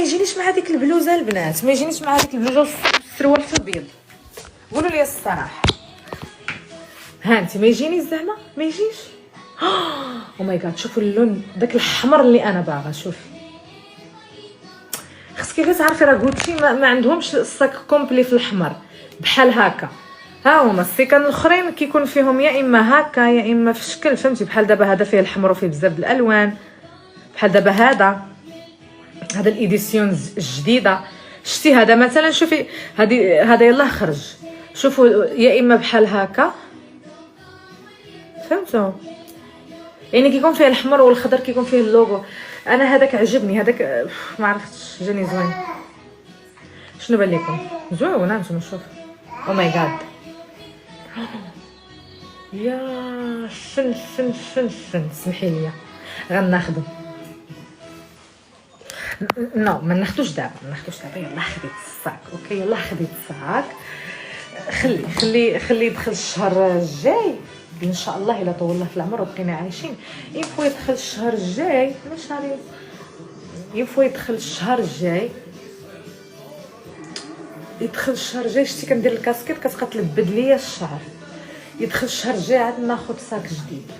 يجينيش مع هذيك البلوزه البنات، ما يجينيش مع هذيك البلوزه والسروال في البيض. قولوا لي الصراحه، ها انت ما يجينيش زعما ما يجيش. او ماي جاد، شوفوا اللون داك الاحمر اللي انا باغا. شوفي خصك غير تعرفي راه غوتشي ما عندهمش الصاك كومبلي في الاحمر بحال هكا. ها هما السيكان الاخرين كيكون فيهم يا اما هكا يا اما في شكل، فهمتي؟ بحال دابا هذا فيه الحمر وفيه بزاف د الالوان، بحال دابا هذا الايديسيون الجديده. شتي هذا مثلا، شوفي هذا يلاه خرج. شوفوا يا اما بحال هكا، فهمتوا؟ يعني كيكون فيه الحمر والخضر، كيكون فيه اللوغو. انا هذاك عجبني، هذاك ما عرفتش جاني زوين. شنو بان لكم؟ زوين انتم شوف. او ماي جاد، يا فن فن فن فن. سمحي لي غناخدو. نو ما ناخدوش دابا، يلا خديت الصاك. اوكي يلا خديت الصاك. خلي يدخل الشهر الجاي ان شاء الله، الا طولنا في العمر وبقينا عايشين. يفو يدخل الشهر الجاي، ماشي عارف، يفو يدخل الشهر الجاي. شتي كندير الكاسكيت كتبقى تلبد ليا الشعر. يدخل الشهر الجاي عاد ناخذ صاك جديد،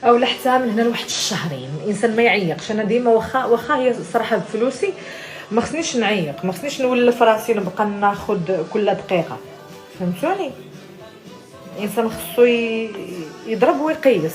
او حتى من هنا لواحد الشهرين الانسان ما يعيقش. انا ديما واخا هي صراحه بفلوسي ما خصنيش نعيق، ما خصنيش نولف راسي نبقى ناخذ كل دقيقه، فهمتوني؟ الانسان خصو يضرب ويقيس.